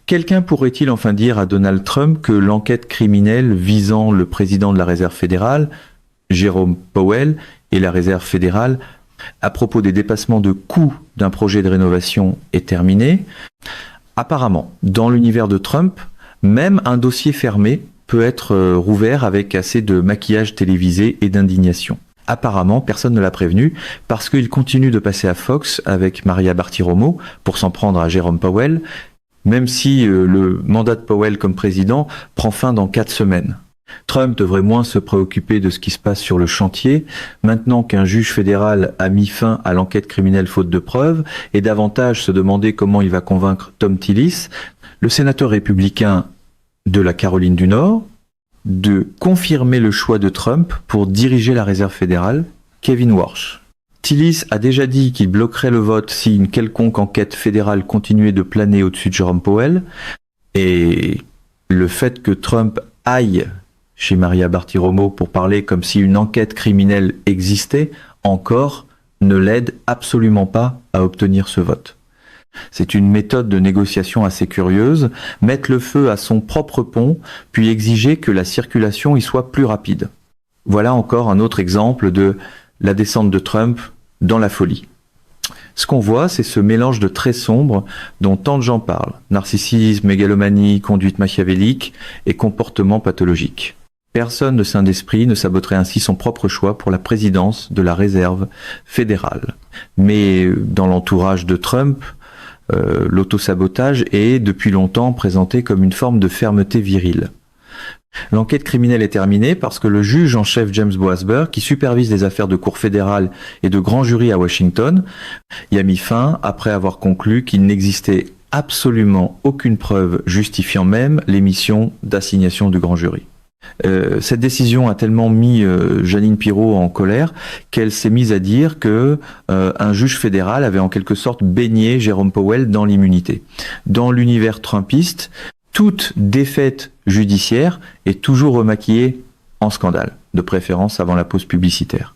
Quelqu'un pourrait-il enfin dire à Donald Trump que l'enquête criminelle visant le président de la Réserve fédérale, Jérôme Powell, et la Réserve fédérale à propos des dépassements de coûts d'un projet de rénovation est terminée? Apparemment, dans l'univers de Trump, même un dossier fermé peut être rouvert avec assez de maquillage télévisé et d'indignation. Apparemment, personne ne l'a prévenu parce qu'il continue de passer à Fox avec Maria Bartiromo pour s'en prendre à Jérôme Powell, même si le mandat de Powell comme président prend fin dans 4 semaines. Trump devrait moins se préoccuper de ce qui se passe sur le chantier, maintenant qu'un juge fédéral a mis fin à l'enquête criminelle faute de preuves, et davantage se demander comment il va convaincre Thom Tillis, le sénateur républicain de la Caroline du Nord, de confirmer le choix de Trump pour diriger la Réserve fédérale, Kevin Warsh. Tillis a déjà dit qu'il bloquerait le vote si une quelconque enquête fédérale continuait de planer au-dessus de Jérôme Powell, et le fait que Trump aille chez Maria Bartiromo pour parler comme si une enquête criminelle existait, encore ne l'aide absolument pas à obtenir ce vote. C'est une méthode de négociation assez curieuse, mettre le feu à son propre pont, puis exiger que la circulation y soit plus rapide. Voilà encore un autre exemple de la descente de Trump dans la folie. Ce qu'on voit, c'est ce mélange de traits sombres dont tant de gens parlent. Narcissisme, mégalomanie, conduite machiavélique et comportement pathologique. Personne de sain d'esprit ne saboterait ainsi son propre choix pour la présidence de la Réserve fédérale. Mais dans l'entourage de Trump, l'autosabotage est depuis longtemps présenté comme une forme de fermeté virile. L'enquête criminelle est terminée parce que le juge en chef James Boasberg, qui supervise les affaires de cour fédérale et de grand jury à Washington, y a mis fin après avoir conclu qu'il n'existait absolument aucune preuve justifiant même l'émission d'assignation du grand jury. Cette décision a tellement mis Jeanine Pirro en colère qu'elle s'est mise à dire que un juge fédéral avait en quelque sorte baigné Jérôme Powell dans l'immunité. Dans l'univers trumpiste, toute défaite judiciaire est toujours remaquillée en scandale, de préférence avant la pause publicitaire.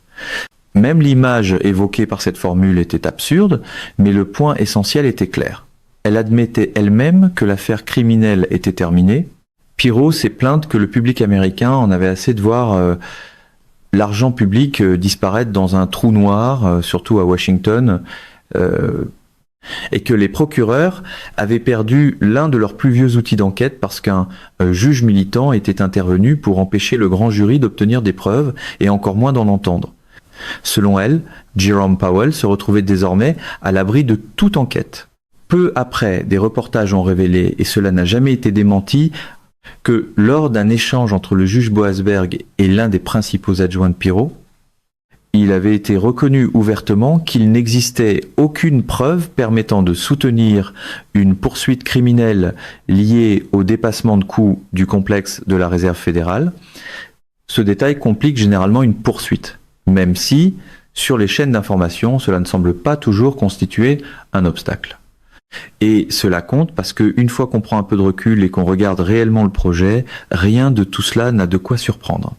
Même l'image évoquée par cette formule était absurde, mais le point essentiel était clair. Elle admettait elle-même que l'affaire criminelle était terminée. Pirro s'est plainte que le public américain en avait assez de voir l'argent public disparaître dans un trou noir, surtout à Washington, et que les procureurs avaient perdu l'un de leurs plus vieux outils d'enquête parce qu'un juge militant était intervenu pour empêcher le grand jury d'obtenir des preuves et encore moins d'en entendre. Selon elle, Jérôme Powell se retrouvait désormais à l'abri de toute enquête. Peu après, des reportages ont révélé, et cela n'a jamais été démenti, que lors d'un échange entre le juge Boasberg et l'un des principaux adjoints de Pirro, il avait été reconnu ouvertement qu'il n'existait aucune preuve permettant de soutenir une poursuite criminelle liée au dépassement de coûts du complexe de la Réserve fédérale. Ce détail complique généralement une poursuite, même si, sur les chaînes d'information, cela ne semble pas toujours constituer un obstacle. Et cela compte parce qu'une fois qu'on prend un peu de recul et qu'on regarde réellement le projet, rien de tout cela n'a de quoi surprendre.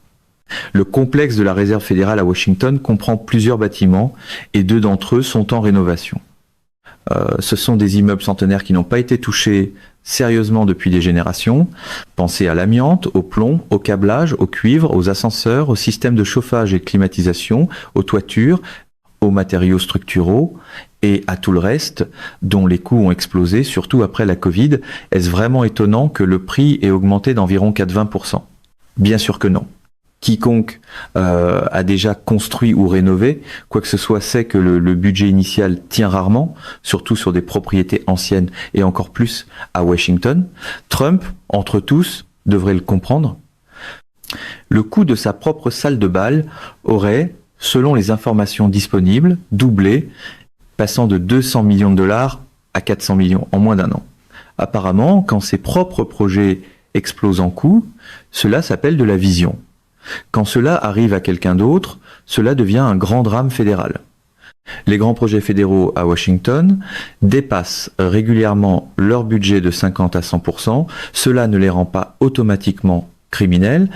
Le complexe de la Réserve fédérale à Washington comprend plusieurs bâtiments et 2 d'entre eux sont en rénovation. Ce sont des immeubles centenaires qui n'ont pas été touchés sérieusement depuis des générations. Pensez à l'amiante, au plomb, au câblage, au cuivre, aux ascenseurs, aux systèmes de chauffage et de climatisation, aux toitures, aux matériaux structuraux et à tout le reste dont les coûts ont explosé, surtout après la Covid. Est-ce vraiment étonnant que le prix ait augmenté d'environ 4-20%? Bien sûr que non. Quiconque a déjà construit ou rénové, quoi que ce soit, sait que le budget initial tient rarement, surtout sur des propriétés anciennes et encore plus à Washington. Trump, entre tous, devrait le comprendre. Le coût de sa propre salle de bal aurait, selon les informations disponibles, doublé, passant de 200 millions de dollars à 400 millions en moins d'1 an. Apparemment, quand ses propres projets explosent en coût, cela s'appelle de la vision. Quand cela arrive à quelqu'un d'autre, cela devient un grand drame fédéral. Les grands projets fédéraux à Washington dépassent régulièrement leur budget de 50 à 100%. Cela ne les rend pas automatiquement criminels.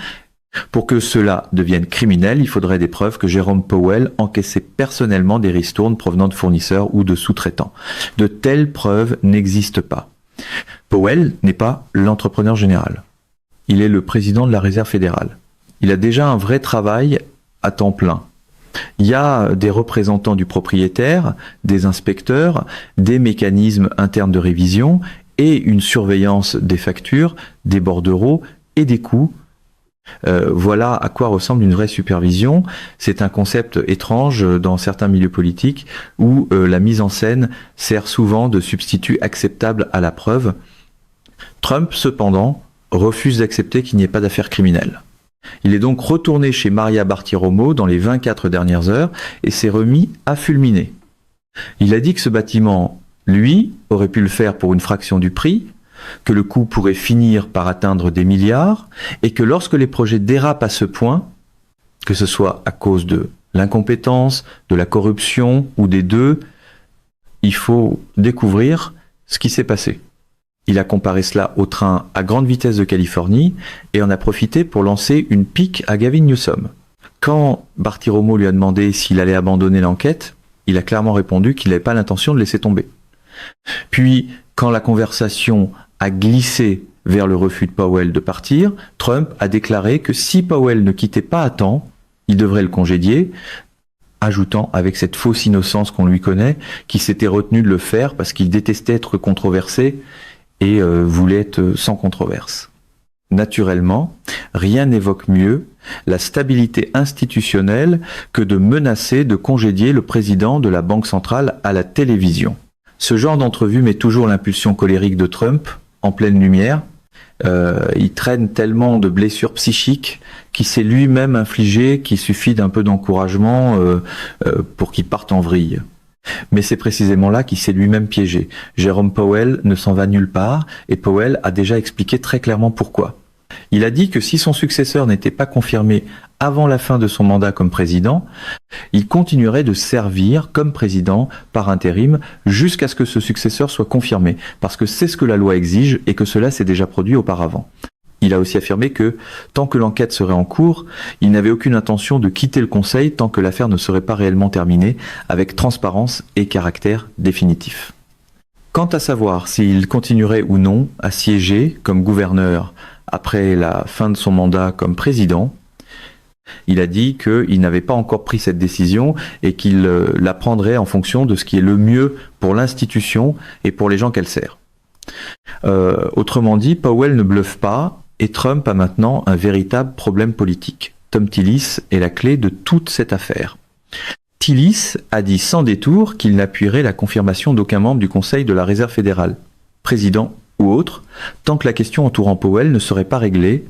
Pour que cela devienne criminel, il faudrait des preuves que Jérôme Powell encaissait personnellement des ristournes provenant de fournisseurs ou de sous-traitants. De telles preuves n'existent pas. Powell n'est pas l'entrepreneur général. Il est le président de la Réserve fédérale. Il a déjà un vrai travail à temps plein. Il y a des représentants du propriétaire, des inspecteurs, des mécanismes internes de révision et une surveillance des factures, des bordereaux et des coûts. Voilà à quoi ressemble une vraie supervision. C'est un concept étrange dans certains milieux politiques où la mise en scène sert souvent de substitut acceptable à la preuve. Trump, cependant, refuse d'accepter qu'il n'y ait pas d'affaires criminelles. Il est donc retourné chez Maria Bartiromo dans les 24 dernières heures et s'est remis à fulminer. Il a dit que ce bâtiment, lui, aurait pu le faire pour une fraction du prix, que le coût pourrait finir par atteindre des milliards, et que lorsque les projets dérapent à ce point, que ce soit à cause de l'incompétence, de la corruption ou des deux, il faut découvrir ce qui s'est passé. Il a comparé cela au train à grande vitesse de Californie et en a profité pour lancer une pique à Gavin Newsom. Quand Bartiromo lui a demandé s'il allait abandonner l'enquête, il a clairement répondu qu'il n'avait pas l'intention de laisser tomber. Puis, quand la conversation a glissé vers le refus de Powell de partir, Trump a déclaré que si Powell ne quittait pas à temps, il devrait le congédier, ajoutant avec cette fausse innocence qu'on lui connaît, qu'il s'était retenu de le faire parce qu'il détestait être controversé et voulait être sans controverse. Naturellement, rien n'évoque mieux la stabilité institutionnelle que de menacer de congédier le président de la Banque centrale à la télévision. Ce genre d'entrevue met toujours l'impulsion colérique de Trump en pleine lumière. Il traîne tellement de blessures psychiques qu'il s'est lui-même infligé qu'il suffit d'un peu d'encouragement pour qu'il parte en vrille. Mais c'est précisément là qu'il s'est lui-même piégé. Jérôme Powell ne s'en va nulle part et Powell a déjà expliqué très clairement pourquoi. Il a dit que si son successeur n'était pas confirmé avant la fin de son mandat comme président, il continuerait de servir comme président par intérim jusqu'à ce que ce successeur soit confirmé, parce que c'est ce que la loi exige et que cela s'est déjà produit auparavant. Il a aussi affirmé que, tant que l'enquête serait en cours, il n'avait aucune intention de quitter le Conseil tant que l'affaire ne serait pas réellement terminée, avec transparence et caractère définitif. Quant à savoir s'il continuerait ou non à siéger comme gouverneur après la fin de son mandat comme président, il a dit qu'il n'avait pas encore pris cette décision et qu'il la prendrait en fonction de ce qui est le mieux pour l'institution et pour les gens qu'elle sert. Autrement dit, Powell ne bluffe pas et Trump a maintenant un véritable problème politique. Tom Tillis est la clé de toute cette affaire. Tillis a dit sans détour qu'il n'appuierait la confirmation d'aucun membre du Conseil de la Réserve fédérale, président ou autre, tant que la question entourant Powell ne serait pas réglée.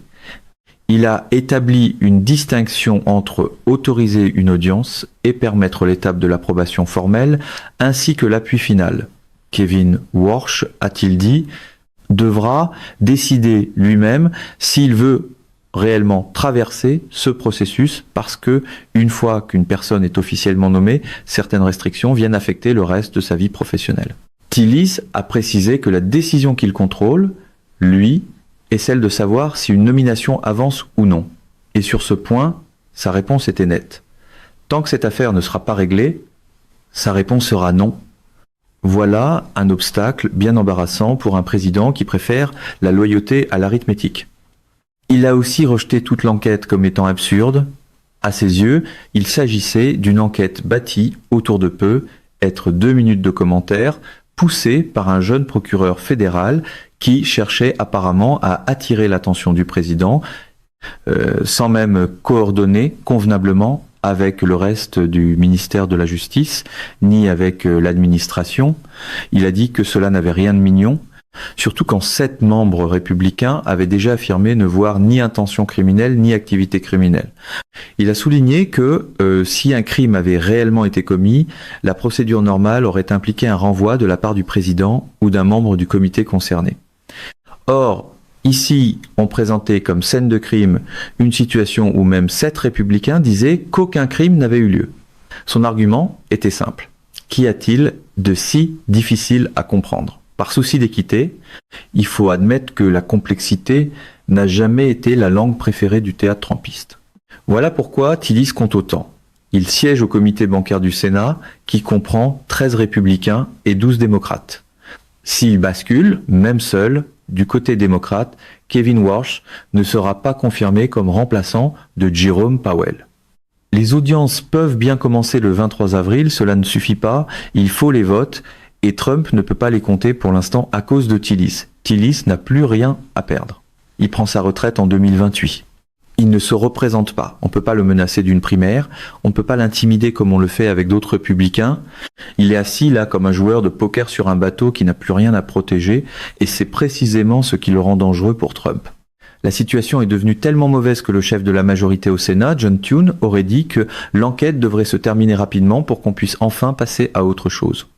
Il a établi une distinction entre autoriser une audience et permettre l'étape de l'approbation formelle, ainsi que l'appui final. Kevin Warsh, a-t-il dit, devra décider lui-même s'il veut réellement traverser ce processus parce que, une fois qu'une personne est officiellement nommée, certaines restrictions viennent affecter le reste de sa vie professionnelle. Tillis a précisé que la décision qu'il contrôle, lui, est celle de savoir si une nomination avance ou non. Et sur ce point, sa réponse était nette. Tant que cette affaire ne sera pas réglée, sa réponse sera non. Voilà un obstacle bien embarrassant pour un président qui préfère la loyauté à l'arithmétique. Il a aussi rejeté toute l'enquête comme étant absurde. À ses yeux, il s'agissait d'une enquête bâtie autour de peu, être 2 minutes de commentaires, poussée par un jeune procureur fédéral qui cherchait apparemment à attirer l'attention du président, sans même coordonner convenablement avec le reste du ministère de la Justice, ni avec l'administration. Il a dit que cela n'avait rien de mignon, surtout quand 7 membres républicains avaient déjà affirmé ne voir ni intention criminelle ni activité criminelle. Il a souligné que si un crime avait réellement été commis, la procédure normale aurait impliqué un renvoi de la part du président ou d'un membre du comité concerné. Or, ici, on présentait comme scène de crime une situation où même 7 républicains disaient qu'aucun crime n'avait eu lieu. Son argument était simple. Qu'y a-t-il de si difficile à comprendre ? Par souci d'équité, il faut admettre que la complexité n'a jamais été la langue préférée du théâtre trumpiste. Voilà pourquoi Tillis compte autant. Il siège au comité bancaire du Sénat, qui comprend 13 républicains et 12 démocrates. S'il bascule, même seul, du côté démocrate, Kevin Warsh ne sera pas confirmé comme remplaçant de Jerome Powell. Les audiences peuvent bien commencer le 23 avril, cela ne suffit pas, il faut les votes, et Trump ne peut pas les compter pour l'instant à cause de Tillis. Tillis n'a plus rien à perdre. Il prend sa retraite en 2028. Il ne se représente pas. On ne peut pas le menacer d'une primaire. On ne peut pas l'intimider comme on le fait avec d'autres républicains. Il est assis là comme un joueur de poker sur un bateau qui n'a plus rien à protéger. Et c'est précisément ce qui le rend dangereux pour Trump. La situation est devenue tellement mauvaise que le chef de la majorité au Sénat, John Thune, aurait dit que l'enquête devrait se terminer rapidement pour qu'on puisse enfin passer à autre chose.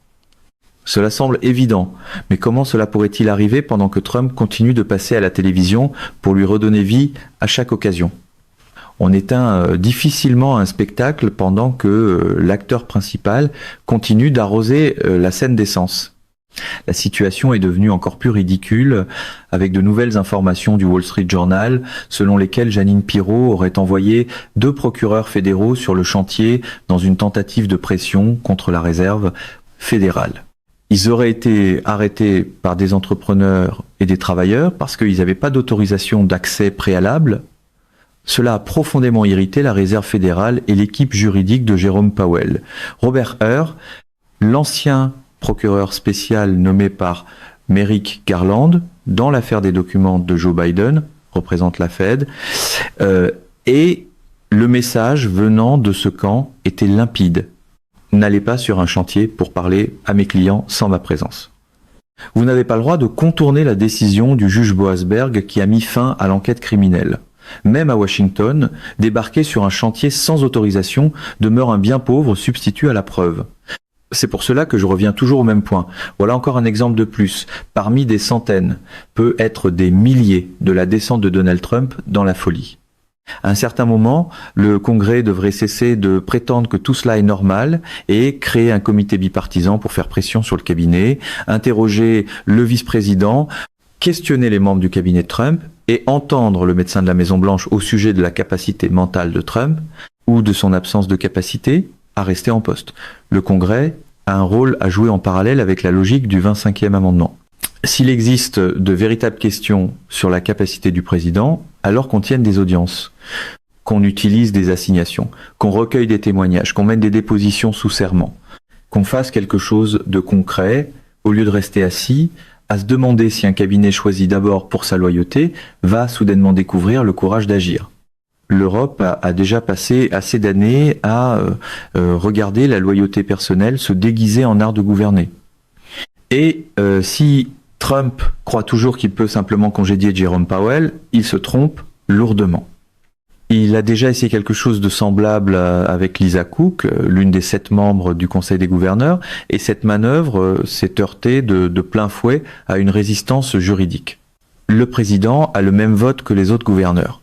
Cela semble évident, mais comment cela pourrait-il arriver pendant que Trump continue de passer à la télévision pour lui redonner vie à chaque occasion ? On éteint difficilement un spectacle pendant que l'acteur principal continue d'arroser la scène d'essence. La situation est devenue encore plus ridicule avec de nouvelles informations du Wall Street Journal selon lesquelles Jeanine Pirro aurait envoyé 2 procureurs fédéraux sur le chantier dans une tentative de pression contre la réserve fédérale. Ils auraient été arrêtés par des entrepreneurs et des travailleurs parce qu'ils n'avaient pas d'autorisation d'accès préalable. Cela a profondément irrité la Réserve fédérale et l'équipe juridique de Jerome Powell. Robert Hur, l'ancien procureur spécial nommé par Merrick Garland dans l'affaire des documents de Joe Biden, représente la Fed, et le message venant de ce camp était limpide. N'allez pas sur un chantier pour parler à mes clients sans ma présence. Vous n'avez pas le droit de contourner la décision du juge Boasberg qui a mis fin à l'enquête criminelle. Même à Washington, débarquer sur un chantier sans autorisation demeure un bien pauvre substitut à la preuve. C'est pour cela que je reviens toujours au même point. Voilà encore un exemple de plus. Parmi des centaines, peut être des milliers de la descente de Donald Trump dans la folie. À un certain moment, le Congrès devrait cesser de prétendre que tout cela est normal et créer un comité bipartisan pour faire pression sur le cabinet, interroger le vice-président, questionner les membres du cabinet de Trump et entendre le médecin de la Maison-Blanche au sujet de la capacité mentale de Trump ou de son absence de capacité à rester en poste. Le Congrès a un rôle à jouer en parallèle avec la logique du 25e amendement. S'il existe de véritables questions sur la capacité du président, alors qu'on tienne des audiences, qu'on utilise des assignations, qu'on recueille des témoignages, qu'on mette des dépositions sous serment, qu'on fasse quelque chose de concret, au lieu de rester assis, à se demander si un cabinet choisi d'abord pour sa loyauté va soudainement découvrir le courage d'agir. L'Europe a déjà passé assez d'années à regarder la loyauté personnelle se déguiser en art de gouverner. Et si Trump croit toujours qu'il peut simplement congédier Jerome Powell, il se trompe lourdement. Il a déjà essayé quelque chose de semblable avec Lisa Cook, l'une des 7 membres du Conseil des gouverneurs, et cette manœuvre s'est heurtée de plein fouet à une résistance juridique. Le président a le même vote que les autres gouverneurs.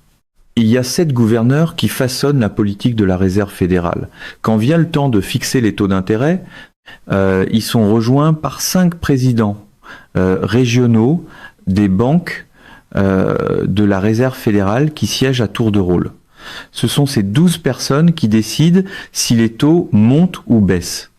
Il y a 7 gouverneurs qui façonnent la politique de la Réserve fédérale. Quand vient le temps de fixer les taux d'intérêt, ils sont rejoints par 5 présidents régionaux des banques de la Réserve fédérale qui siègent à tour de rôle. Ce sont ces 12 personnes qui décident si les taux montent ou baissent.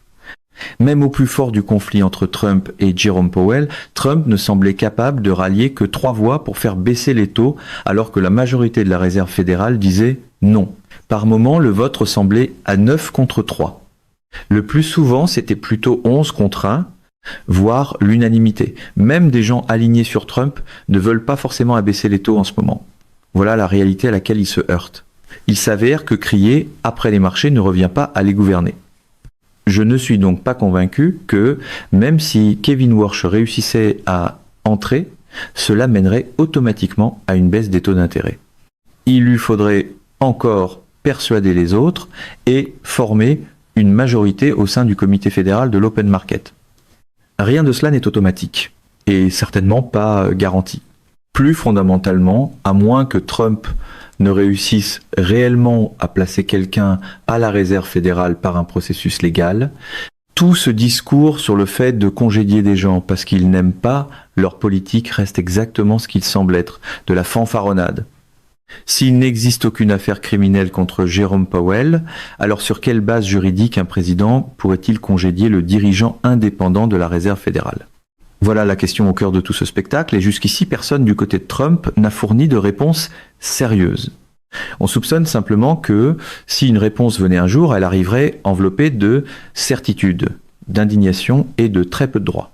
Même au plus fort du conflit entre Trump et Jerome Powell, Trump ne semblait capable de rallier que 3 voix pour faire baisser les taux, alors que la majorité de la Réserve fédérale disait non. Par moments, le vote ressemblait à 9 contre 3. Le plus souvent, c'était plutôt 11 contre 1, voire l'unanimité. Même des gens alignés sur Trump ne veulent pas forcément abaisser les taux en ce moment. Voilà la réalité à laquelle ils se heurtent. Il s'avère que crier après les marchés ne revient pas à les gouverner. Je ne suis donc pas convaincu que, même si Kevin Warsh réussissait à entrer, cela mènerait automatiquement à une baisse des taux d'intérêt. Il lui faudrait encore persuader les autres et former une majorité au sein du comité fédéral de l'open market. Rien de cela n'est automatique, et certainement pas garanti. Plus fondamentalement, à moins que Trump ne réussisse réellement à placer quelqu'un à la Réserve fédérale par un processus légal, tout ce discours sur le fait de congédier des gens parce qu'ils n'aiment pas leur politique reste exactement ce qu'il semble être, de la fanfaronnade. S'il n'existe aucune affaire criminelle contre Jerome Powell, alors sur quelle base juridique un président pourrait-il congédier le dirigeant indépendant de la Réserve fédérale ? Voilà la question au cœur de tout ce spectacle, et jusqu'ici personne du côté de Trump n'a fourni de réponse sérieuse. On soupçonne simplement que si une réponse venait un jour, elle arriverait enveloppée de certitude, d'indignation et de très peu de droits.